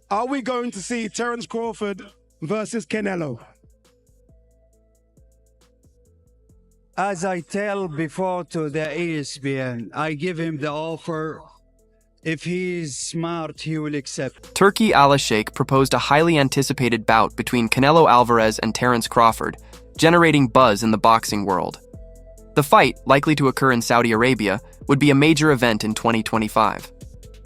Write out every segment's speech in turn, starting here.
Are we going to see Terence Crawford versus Canelo? As I tell before to the ESPN, I give him the offer. If he's smart, he will accept. Turki Alalshikh proposed a highly anticipated bout between Canelo Alvarez and Terence Crawford, generating buzz in the boxing world. The fight, likely to occur in Saudi Arabia, would be a major event in 2025.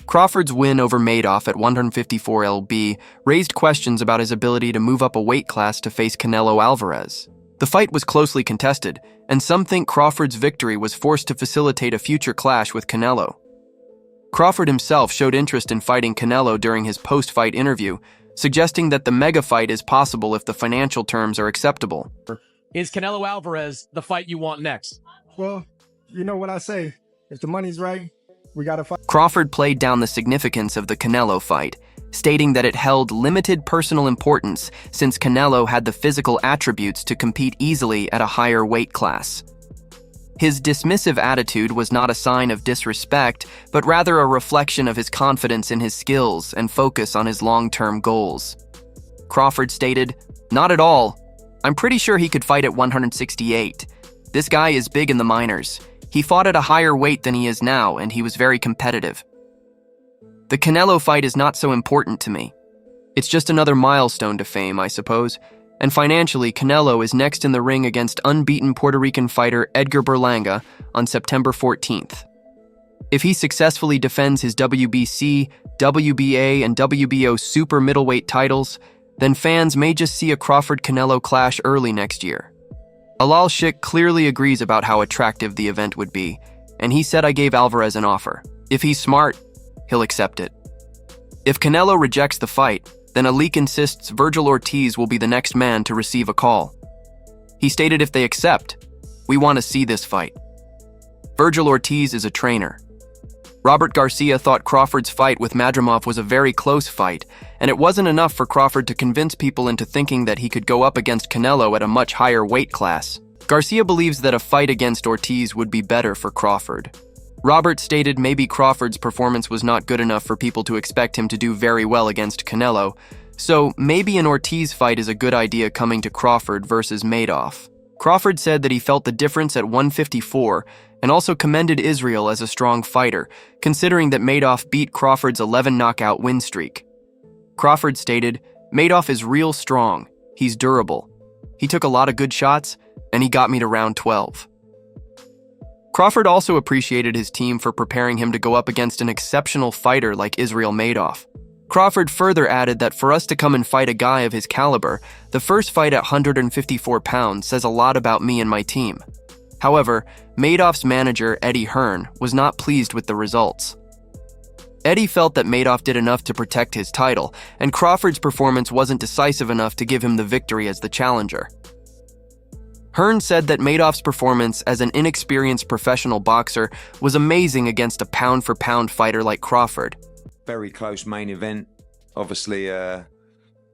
Crawford's win over Madrimov at 154 lb raised questions about his ability to move up a weight class to face Canelo Alvarez. The fight was closely contested, and some think Crawford's victory was forced to facilitate a future clash with Canelo. Crawford himself showed interest in fighting Canelo during his post-fight interview, suggesting that the mega fight is possible if the financial terms are acceptable. Is Canelo Alvarez the fight you want next? Well, you know what I say. If the money's right, we gotta fight. Crawford played down the significance of the Canelo fight, stating that it held limited personal importance since Canelo had the physical attributes to compete easily at a higher weight class. His dismissive attitude was not a sign of disrespect, but rather a reflection of his confidence in his skills and focus on his long-term goals. Crawford stated, "Not at all. I'm pretty sure he could fight at 168. This guy is big in the minors. He fought at a higher weight than he is now, and he was very competitive. The Canelo fight is not so important to me. It's just another milestone to fame, I suppose. And financially, Canelo is next in the ring against unbeaten Puerto Rican fighter Edgar Berlanga on September 14th. If he successfully defends his WBC, WBA, and WBO super middleweight titles, then fans may just see a Crawford-Canelo clash early next year." Alalshikh clearly agrees about how attractive the event would be, and he said, "I gave Alvarez an offer. If he's smart, he'll accept it." If Canelo rejects the fight, then a leak insists Vergil Ortiz will be the next man to receive a call. He stated, "If they accept, we want to see this fight." Vergil Ortiz is a trainer. Robert Garcia thought Crawford's fight with Madrimov was a very close fight, and it wasn't enough for Crawford to convince people into thinking that he could go up against Canelo at a much higher weight class. Garcia believes that a fight against Ortiz would be better for Crawford. Robert stated maybe Crawford's performance was not good enough for people to expect him to do very well against Canelo, so maybe an Ortiz fight is a good idea coming to Crawford versus Madrimov. Crawford said that he felt the difference at 154 and also commended Israel as a strong fighter, considering that Madrimov beat Crawford's 11 knockout win streak. Crawford stated, "Madrimov is real strong. He's durable. He took a lot of good shots, and he got me to round 12. Crawford also appreciated his team for preparing him to go up against an exceptional fighter like Israel Madrimov. Crawford further added that for us to come and fight a guy of his caliber, the first fight at 154 pounds says a lot about me and my team. However, Madrimov's manager, Eddie Hearn, was not pleased with the results. Eddie felt that Madrimov did enough to protect his title, and Crawford's performance wasn't decisive enough to give him the victory as the challenger. Hearn said that Madrimov's performance as an inexperienced professional boxer was amazing against a pound-for-pound fighter like Crawford. Very close main event. Obviously, heard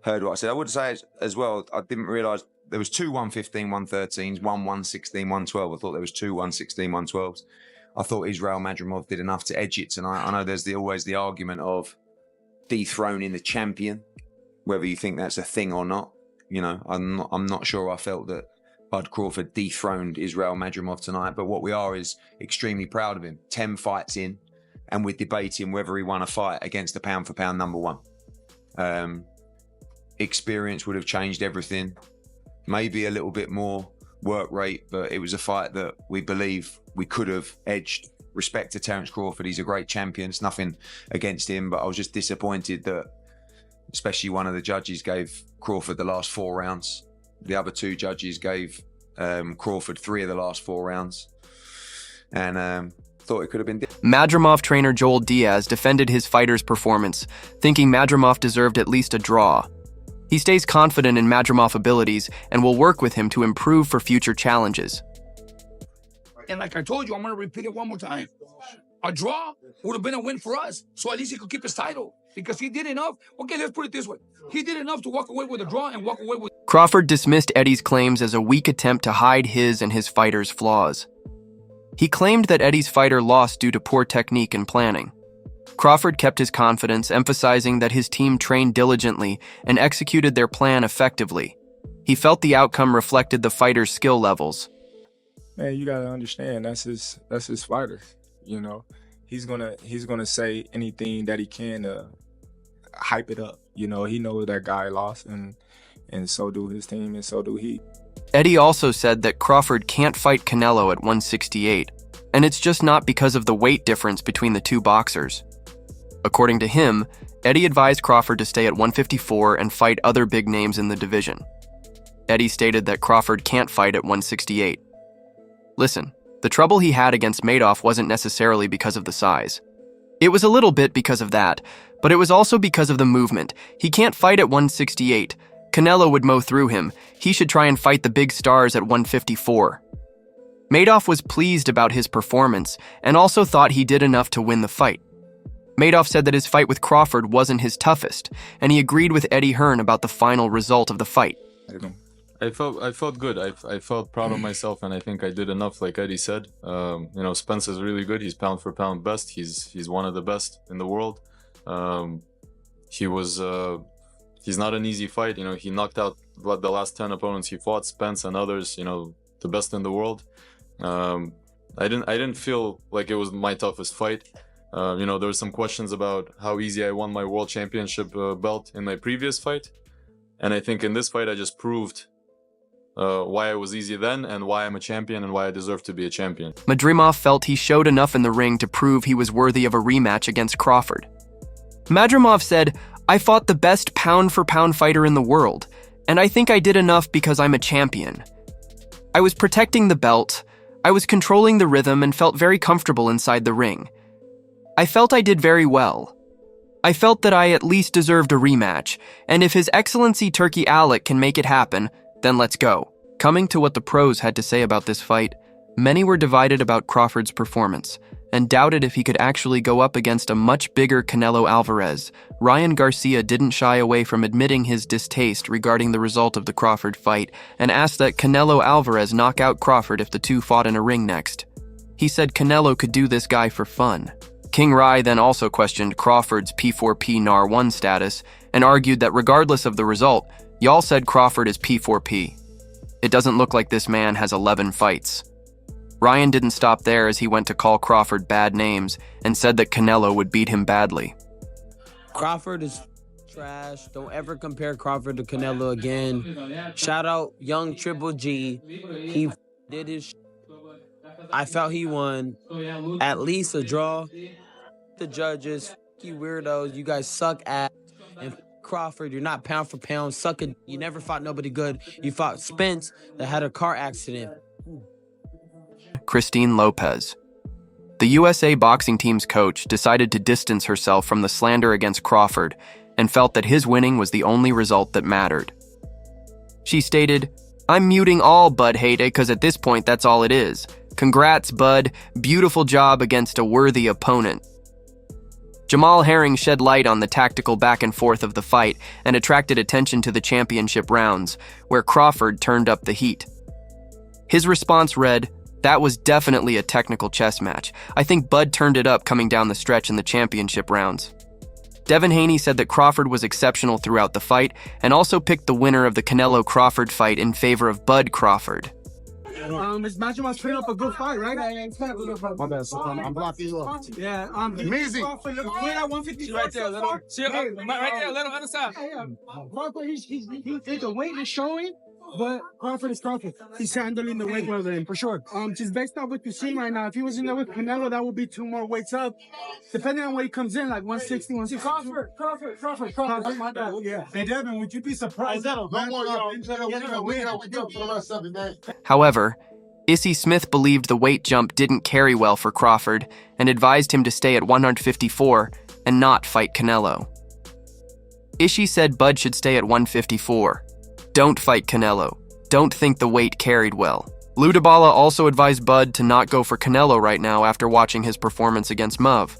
what I said. I would say as well, I didn't realise there was two 115, 113s, one 116, 112. I thought there was two 116, 112s. I thought Israel Madrimov did enough to edge it tonight. I know there's always the argument of dethroning the champion, whether you think that's a thing or not. You know, I'm not sure I felt that Bud Crawford dethroned Israel Madrimov tonight, but what we are is extremely proud of him. 10 fights in, and we're debating whether he won a fight against the pound-for-pound number one. Experience would have changed everything. Maybe a little bit more work rate, but it was a fight that we believe we could have edged. Respect to Terence Crawford, he's a great champion. It's nothing against him, but I was just disappointed that especially one of the judges gave Crawford the last 4 rounds. The other 2 judges gave Crawford 3 of the last 4 rounds, and thought it could have been different. Madrimov trainer Joel Diaz defended his fighter's performance, thinking Madrimov deserved at least a draw. He stays confident in Madrimov's abilities and will work with him to improve for future challenges. And like I told you, I'm going to repeat it one more time. A draw would have been a win for us, so at least he could keep his title, because he did enough. Okay, let's put it this way. He did enough to walk away with a draw and walk away with... Crawford dismissed Eddie's claims as a weak attempt to hide his and his fighter's flaws. He claimed that Eddie's fighter lost due to poor technique and planning. Crawford kept his confidence, emphasizing that his team trained diligently and executed their plan effectively. He felt the outcome reflected the fighter's skill levels. Man, you gotta understand that's his fighter. You know, he's gonna say anything that he can to hype it up. You know, he knows that guy lost, and so do his team, and so do he. Eddie also said that Crawford can't fight Canelo at 168, and it's just not because of the weight difference between the two boxers. According to him, Eddie advised Crawford to stay at 154 and fight other big names in the division. Eddie stated that Crawford can't fight at 168. Listen, the trouble he had against Madrimov wasn't necessarily because of the size. It was a little bit because of that, but it was also because of the movement. He can't fight at 168. Canelo would mow through him. He should try and fight the big stars at 154. Madrimov was pleased about his performance and also thought he did enough to win the fight. Madrimov said that his fight with Crawford wasn't his toughest, and he agreed with Eddie Hearn about the final result of the fight. I felt good. I felt proud of myself, and I think I did enough, like Eddie said. You know, Spence is really good. He's pound for pound best. He's one of the best in the world. He's not an easy fight. You know, he knocked out the last 10 opponents he fought, Spence and others. You know, the best in the world. I didn't feel like it was my toughest fight. You know, there were some questions about how easy I won my world championship belt in my previous fight, and I think in this fight I just proved why I was easy then and why I'm a champion and why I deserve to be a champion. Madrimov felt he showed enough in the ring to prove he was worthy of a rematch against Crawford. Madrimov said, "I fought the best pound-for-pound fighter in the world, and I think I did enough because I'm a champion. I was protecting the belt, I was controlling the rhythm and felt very comfortable inside the ring. I felt I did very well. I felt that I at least deserved a rematch, and if His Excellency Turki Alalshikh can make it happen, then let's go." Coming to what the pros had to say about this fight, many were divided about Crawford's performance and doubted if he could actually go up against a much bigger Canelo Alvarez. Ryan Garcia didn't shy away from admitting his distaste regarding the result of the Crawford fight and asked that Canelo Alvarez knock out Crawford if the two fought in a ring next. He said Canelo could do this guy for fun. King Rai then also questioned Crawford's P4P NAR1 status and argued that regardless of the result, y'all said Crawford is P4P. It doesn't look like this man has 11 fights. Ryan didn't stop there as he went to call Crawford bad names and said that Canelo would beat him badly. Crawford is trash. Don't ever compare Crawford to Canelo again. Shout out young Triple G. He did his I felt he won. At least a draw. The judges, you weirdos, you guys suck ass. And Crawford, you're not pound for pound. Suck it. You never fought nobody good. You fought Spence that had a car accident. Christine Lopez. The USA boxing team's coach decided to distance herself from the slander against Crawford and felt that his winning was the only result that mattered. She stated, "I'm muting all Bud hate because at this point that's all it is. Congrats, Bud. Beautiful job against a worthy opponent." Jamal Herring shed light on the tactical back and forth of the fight and attracted attention to the championship rounds, where Crawford turned up the heat. His response read, "That was definitely a technical chess match. I think Bud turned it up coming down the stretch in the championship rounds." Devin Haney said that Crawford was exceptional throughout the fight and also picked the winner of the Canelo-Crawford fight in favor of Bud Crawford. His Madrimov putting up a good fight, right? My bad, so I'm blocking you up. Yeah, amazing. Crawford look great at 150 right there. Let him other side. Crawford, the weight is showing, but Crawford is Crawford. He's handling the weight well then, for sure. Just based on what you're seeing right now, if he was in there with Canelo, that would be 2 more weights up. Depending on where he comes in, like 160, 160. Crawford. My bad. Yeah. Hey, Devin, would you be surprised? However, Issy Smith believed the weight jump didn't carry well for Crawford and advised him to stay at 154 and not fight Canelo. Issy said Bud should stay at 154. Don't fight Canelo. Don't think the weight carried well. Lou DiBala also advised Bud to not go for Canelo right now after watching his performance against Mov.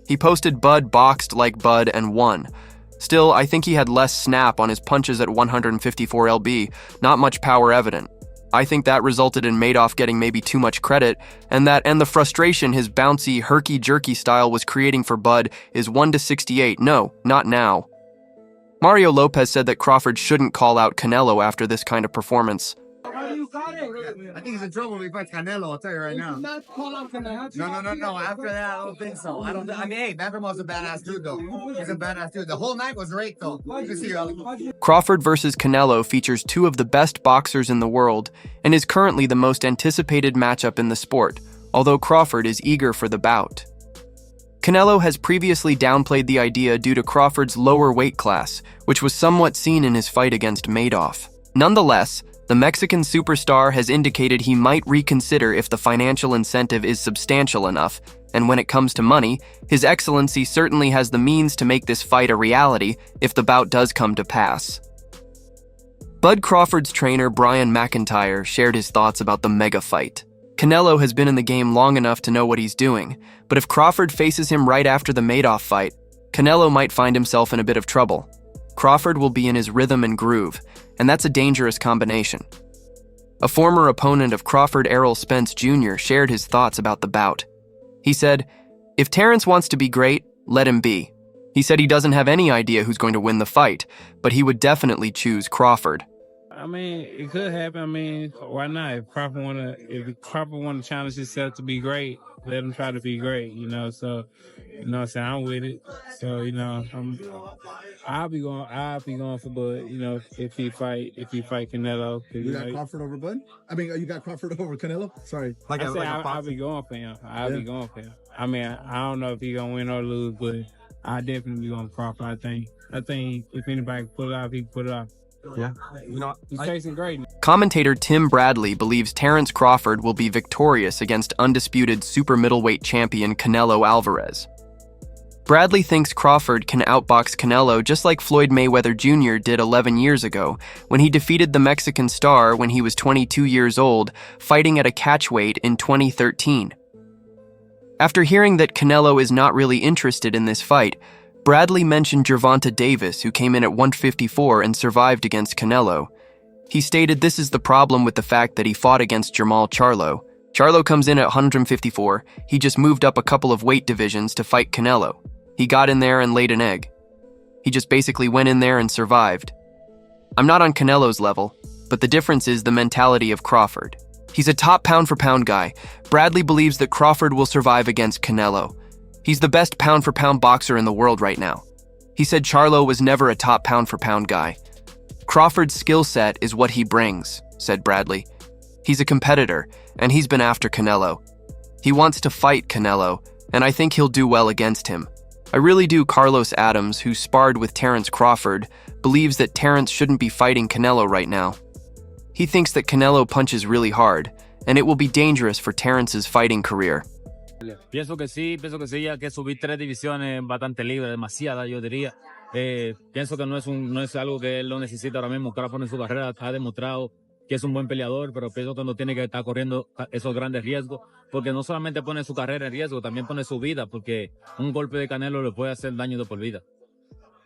He posted Bud boxed like Bud and won. Still, I think he had less snap on his punches at 154 lb, not much power evident. I think that resulted in Madoff getting maybe too much credit, and the frustration his bouncy, herky-jerky style was creating for Bud is 1-68. No, not now. Mario Lopez said that Crawford shouldn't call out Canelo after this kind of performance. I think he's in trouble if he fights Canelo, I'll tell you right now. No. After that, I don't think so. I mean, hey, Madrimov's a badass dude, though. He's a badass dude. The whole night was great, though. You can see Crawford versus Canelo features two of the best boxers in the world and is currently the most anticipated matchup in the sport, although Crawford is eager for the bout. Canelo has previously downplayed the idea due to Crawford's lower weight class, which was somewhat seen in his fight against Madoff. Nonetheless, the Mexican superstar has indicated he might reconsider if the financial incentive is substantial enough, and when it comes to money, His Excellency certainly has the means to make this fight a reality if the bout does come to pass. Bud Crawford's trainer Brian McIntyre shared his thoughts about the mega fight. Canelo has been in the game long enough to know what he's doing, but if Crawford faces him right after the Madoff fight, Canelo might find himself in a bit of trouble. Crawford will be in his rhythm and groove, and that's a dangerous combination. A former opponent of Crawford, Errol Spence Jr., shared his thoughts about the bout. He said, "If Terence wants to be great, let him be." He said he doesn't have any idea who's going to win the fight, but he would definitely choose Crawford. I mean, it could happen. I mean, why not? If Crawford wanna challenge himself to be great, let him try to be great, So, what I'm saying, I'm with it. So, I'll be going for Bud, if he fight Canelo. You got Crawford over Bud? I mean, you got Crawford over Canelo? Sorry. I'll be going for him. Be going for him. I mean, I don't know if he's gonna win or lose, but I definitely be going for Crawford. I think if anybody can pull it off, he can put it off. Yeah. He's chasing greatness. Commentator Tim Bradley believes Terence Crawford will be victorious against undisputed super middleweight champion Canelo Alvarez. Bradley thinks Crawford can outbox Canelo just like Floyd Mayweather Jr. did 11 years ago, when he defeated the Mexican star when he was 22 years old, fighting at a catchweight in 2013. After hearing that Canelo is not really interested in this fight, Bradley mentioned Gervonta Davis, who came in at 154 and survived against Canelo. He stated this is the problem with the fact that he fought against Jermall Charlo. Charlo comes in at 154, he just moved up a couple of weight divisions to fight Canelo. He got in there and laid an egg. He just basically went in there and survived. I'm not on Canelo's level, but the difference is the mentality of Crawford. He's a top pound-for-pound guy. Bradley believes that Crawford will survive against Canelo. He's the best pound-for-pound boxer in the world right now. He said Charlo was never a top pound-for-pound guy. Crawford's skill set is what he brings, said Bradley. He's a competitor, and he's been after Canelo. He wants to fight Canelo, and I think he'll do well against him. I really do. Carlos Adams, who sparred with Terence Crawford, believes that Terence shouldn't be fighting Canelo right now. He thinks that Canelo punches really hard, and it will be dangerous for Terence's fighting career. Pienso que sí, ya que subir 3 divisiones bastante libre, demasiada, yo diría. Pienso que no es algo que él lo necesita ahora mismo. Crawford en su carrera ha demostrado que es un buen peleador, pero pienso que no tiene que estar corriendo esos grandes riesgos, porque no solamente pone su carrera en riesgo, también pone su vida, porque un golpe de Canelo le puede hacer daño de por vida.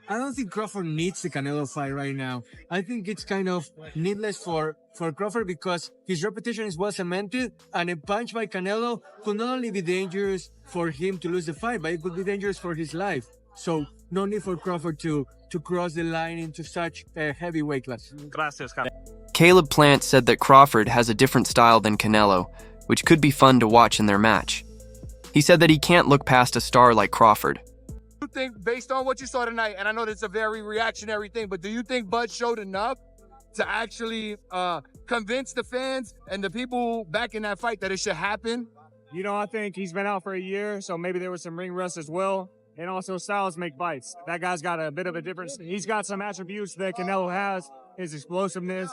I don't think Crawford needs the Canelo fight right now. I think it's kind of needless for Crawford because his reputation is well cemented, and a punch by Canelo could not only be dangerous for him to lose the fight, but it could be dangerous for his life. So no need for Crawford to cross the line into such a heavy weight class. Gracias, Caleb Plant said that Crawford has a different style than Canelo, which could be fun to watch in their match. He said that he can't look past a star like Crawford. Do you think, based on what you saw tonight, and I know that's a very reactionary thing, but do you think Bud showed enough to actually convince the fans and the people back in that fight that it should happen? I think he's been out for a year, so maybe there was some ring rust as well. And also styles make fights. That guy's got a bit of a difference. He's got some attributes that Canelo has, his explosiveness,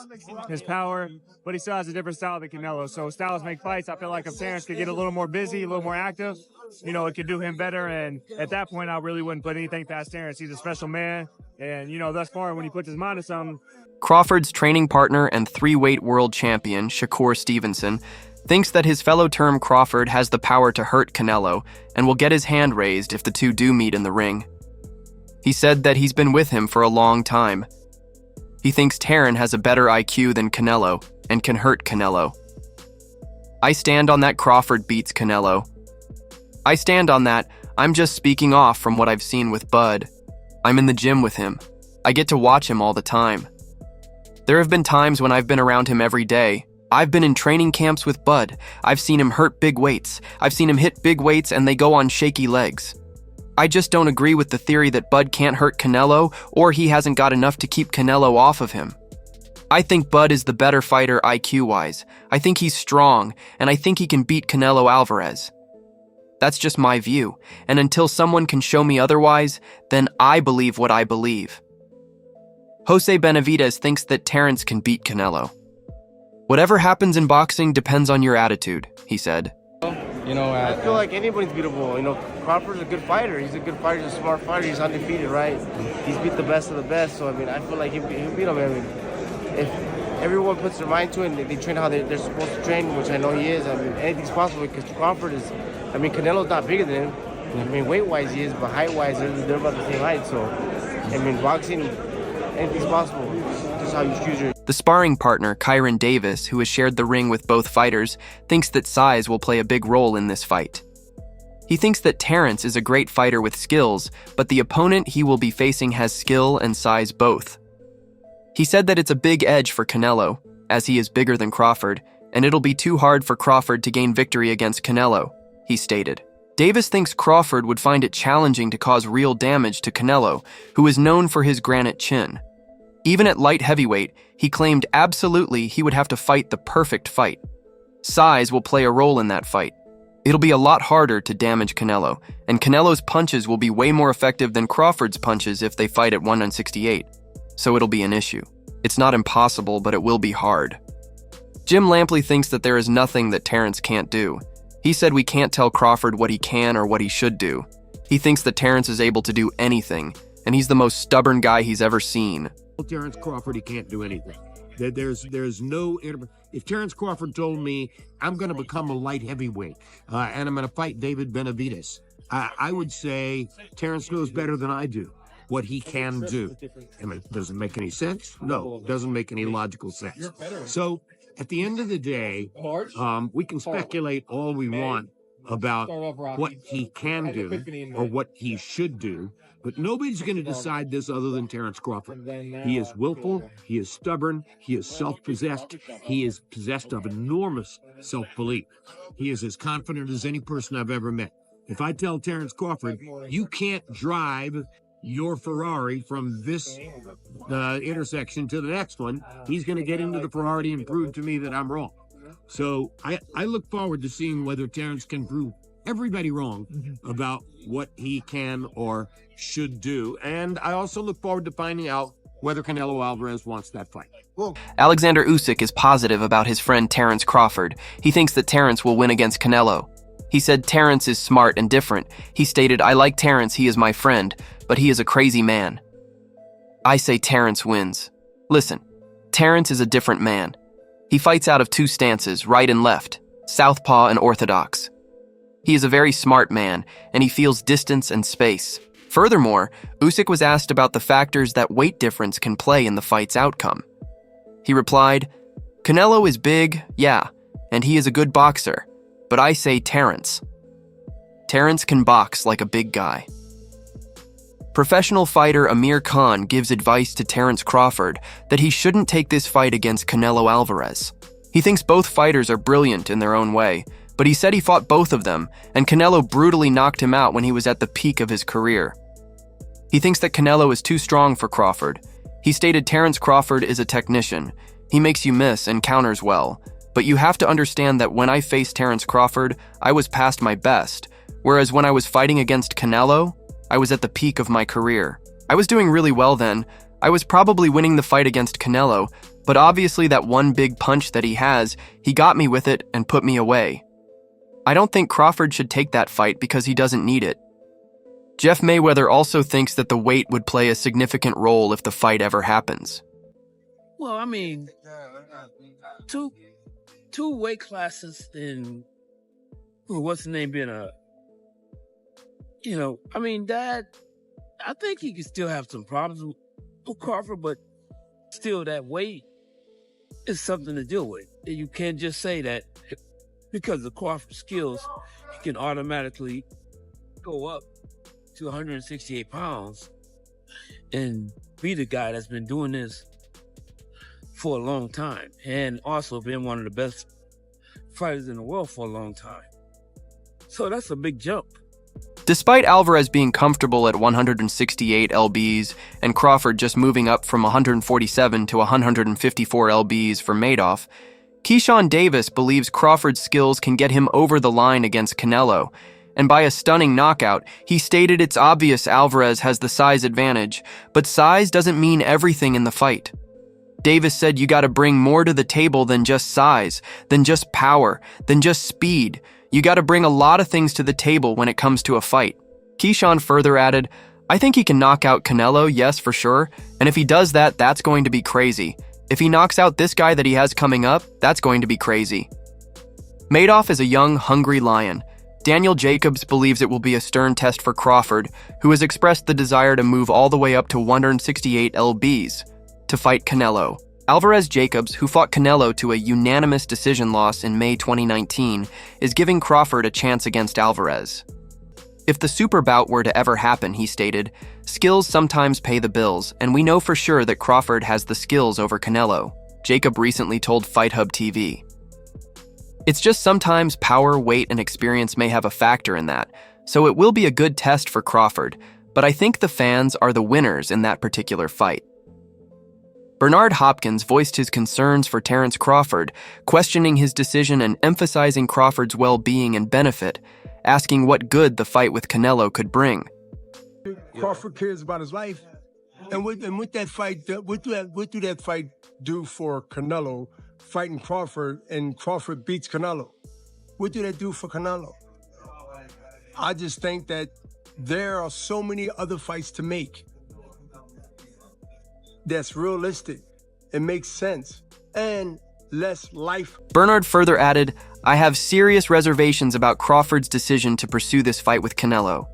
his power, but he still has a different style than Canelo. So styles make fights. I feel like if Terence could get a little more busy, a little more active, it could do him better. And at that point, I really wouldn't put anything past Terence. He's a special man. And, thus far, when he puts his mind to something. Crawford's training partner and 3-weight world champion, Shakur Stevenson, thinks that his fellow term Crawford has the power to hurt Canelo and will get his hand raised if the two do meet in the ring. He said that he's been with him for a long time. He thinks Hearn has a better IQ than Canelo, and can hurt Canelo. I stand on that Crawford beats Canelo. I stand on that. I'm just speaking off from what I've seen with Bud. I'm in the gym with him. I get to watch him all the time. There have been times when I've been around him every day. I've been in training camps with Bud. I've seen him hurt big weights. I've seen him hit big weights and they go on shaky legs. I just don't agree with the theory that Bud can't hurt Canelo or he hasn't got enough to keep Canelo off of him. I think Bud is the better fighter IQ-wise. I think he's strong, and I think he can beat Canelo Alvarez. That's just my view, and until someone can show me otherwise, then I believe what I believe. Jose Benavidez thinks that Terence can beat Canelo. Whatever happens in boxing depends on your attitude, he said. I feel like anybody's beatable. Crawford's a good fighter. He's a good fighter. He's a smart fighter. He's undefeated, right? He's beat the best of the best. So, I feel like he'll beat him. If everyone puts their mind to it and they train how they're supposed to train, which I know he is, anything's possible because Crawford is, Canelo's not bigger than him. Weight-wise he is, but height-wise they're about the same height. So, boxing, anything's possible. Just how you choose your... The sparring partner, Kyron Davis, who has shared the ring with both fighters, thinks that size will play a big role in this fight. He thinks that Terence is a great fighter with skills, but the opponent he will be facing has skill and size both. He said that it's a big edge for Canelo, as he is bigger than Crawford, and it'll be too hard for Crawford to gain victory against Canelo, he stated. Davis thinks Crawford would find it challenging to cause real damage to Canelo, who is known for his granite chin. Even at light heavyweight, he claimed absolutely he would have to fight the perfect fight. Size will play a role in that fight. It'll be a lot harder to damage Canelo, and Canelo's punches will be way more effective than Crawford's punches if they fight at 168. So it'll be an issue. It's not impossible, but it will be hard. Jim Lampley thinks that there is nothing that Terence can't do. He said we can't tell Crawford what he can or what he should do. He thinks that Terence is able to do anything, and he's the most stubborn guy he's ever seen. Terence Crawford, he can't do anything. There's no... If Terence Crawford told me, I'm going to become a light heavyweight, and I'm going to fight David Benavidez, I would say Terence knows better than I do what he can do. Does it make any sense? No, it doesn't make any logical sense. So, at the end of the day, we can speculate all we want about what he can do or what he should do, but nobody's going to decide this other than Terence Crawford. He is willful, he is stubborn, he is self-possessed, he is possessed of enormous self-belief. He is as confident as any person I've ever met. If I tell Terence Crawford, you can't drive your Ferrari from this intersection to the next one, he's going to get into the Ferrari and prove to me that I'm wrong. So I look forward to seeing whether Terence can prove everybody wrong about what he can or should do. And I also look forward to finding out whether Canelo Alvarez wants that fight. Alexander Usyk is positive about his friend Terence Crawford. He thinks that Terence will win against Canelo. He said Terence is smart and different. He stated, I like Terence, he is my friend, but he is a crazy man. I say Terence wins. Listen, Terence is a different man. He fights out of two stances, right and left, southpaw and orthodox. He is a very smart man, and he feels distance and space. Furthermore, Usyk was asked about the factors that weight difference can play in the fight's outcome. He replied, Canelo is big, yeah, and he is a good boxer, but I say Terence. Terence can box like a big guy. Professional fighter Amir Khan gives advice to Terence Crawford that he shouldn't take this fight against Canelo Alvarez. He thinks both fighters are brilliant in their own way, but he said he fought both of them, and Canelo brutally knocked him out when he was at the peak of his career. He thinks that Canelo is too strong for Crawford. He stated Terence Crawford is a technician. He makes you miss and counters well. But you have to understand that when I faced Terence Crawford, I was past my best, whereas when I was fighting against Canelo, I was at the peak of my career. I was doing really well then. I was probably winning the fight against Canelo, but obviously that one big punch that he has, he got me with it and put me away. I don't think Crawford should take that fight because he doesn't need it. Jeff Mayweather also thinks that the weight would play a significant role if the fight ever happens. Well, I mean, two weight classes in what's the name being that I think he could still have some problems with Crawford, but still that weight it's something to deal with. You can't just say that because of Crawford's skills, he can automatically go up to 168 pounds and be the guy that's been doing this for a long time and also been one of the best fighters in the world for a long time. So that's a big jump. Despite Alvarez being comfortable at 168 lbs and Crawford just moving up from 147 to 154 lbs for Madoff, Keyshawn Davis believes Crawford's skills can get him over the line against Canelo, and by a stunning knockout, he stated it's obvious Alvarez has the size advantage, but size doesn't mean everything in the fight. Davis said you gotta bring more to the table than just size, than just power, than just speed. You gotta bring a lot of things to the table when it comes to a fight. Keyshawn further added, I think he can knock out Canelo, yes, for sure, and if he does that, that's going to be crazy. If he knocks out this guy that he has coming up, that's going to be crazy. Madoff is a young, hungry lion. Daniel Jacobs believes it will be a stern test for Crawford, who has expressed the desire to move all the way up to 168 lbs to fight Canelo. Alvarez Jacobs, who fought Canelo to a unanimous decision loss in May 2019, is giving Crawford a chance against Alvarez. If the super bout were to ever happen, he stated, skills sometimes pay the bills, and we know for sure that Crawford has the skills over Canelo, Jacob recently told Fight Hub TV. It's just sometimes power, weight, and experience may have a factor in that, so it will be a good test for Crawford, but I think the fans are the winners in that particular fight. Bernard Hopkins voiced his concerns for Terence Crawford, questioning his decision and emphasizing Crawford's well-being and benefit, asking what good the fight with Canelo could bring. Crawford cares about his life, and with that fight, what do that fight do for Canelo fighting Crawford, and Crawford beats Canelo? What do that do for Canelo? I just think that there are so many other fights to make that's realistic, it makes sense, and less life. Bernard further added, I have serious reservations about Crawford's decision to pursue this fight with Canelo.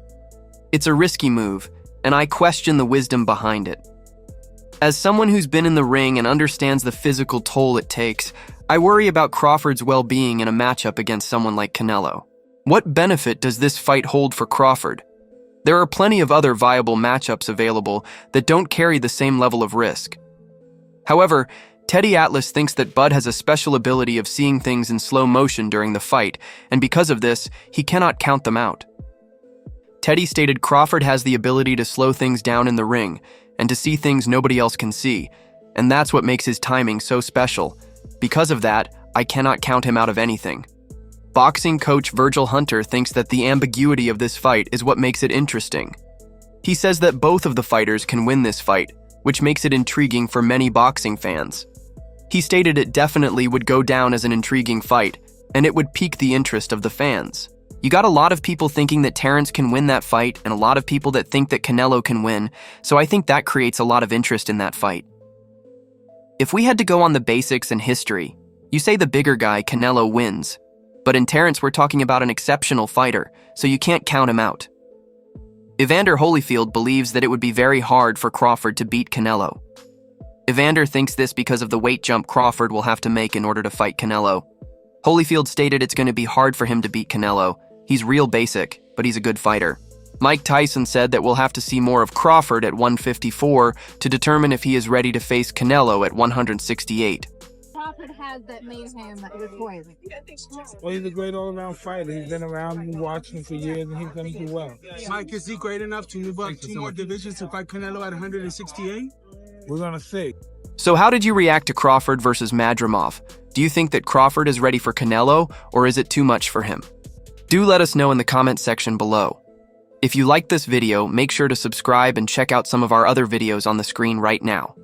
It's a risky move, and I question the wisdom behind it. As someone who's been in the ring and understands the physical toll it takes, I worry about Crawford's well-being in a matchup against someone like Canelo. What benefit does this fight hold for Crawford? There are plenty of other viable matchups available that don't carry the same level of risk. However, Teddy Atlas thinks that Bud has a special ability of seeing things in slow motion during the fight, and because of this, he cannot count them out. Teddy stated Crawford has the ability to slow things down in the ring and to see things nobody else can see, and that's what makes his timing so special. Because of that, I cannot count him out of anything. Boxing coach Virgil Hunter thinks that the ambiguity of this fight is what makes it interesting. He says that both of the fighters can win this fight, which makes it intriguing for many boxing fans. He stated it definitely would go down as an intriguing fight, and it would pique the interest of the fans. You got a lot of people thinking that Terence can win that fight, and a lot of people that think that Canelo can win, so I think that creates a lot of interest in that fight. If we had to go on the basics and history, you say the bigger guy, Canelo, wins. But in Terence, we're talking about an exceptional fighter, so you can't count him out. Evander Holyfield believes that it would be very hard for Crawford to beat Canelo. Evander thinks this because of the weight jump Crawford will have to make in order to fight Canelo. Holyfield stated it's going to be hard for him to beat Canelo. He's real basic, but he's a good fighter. Mike Tyson said that we'll have to see more of Crawford at 154 to determine if he is ready to face Canelo at 168. Crawford has that made him recorded? Well, he's a great all-around fighter. He's been around and watching for years, and he's going to do well. Mike, is he great enough to move up 2 more divisions to fight Canelo at 168? We're going to see. So how did you react to Crawford versus Madrimov? Do you think that Crawford is ready for Canelo, or is it too much for him? Do let us know in the comment section below. If you liked this video, make sure to subscribe and check out some of our other videos on the screen right now.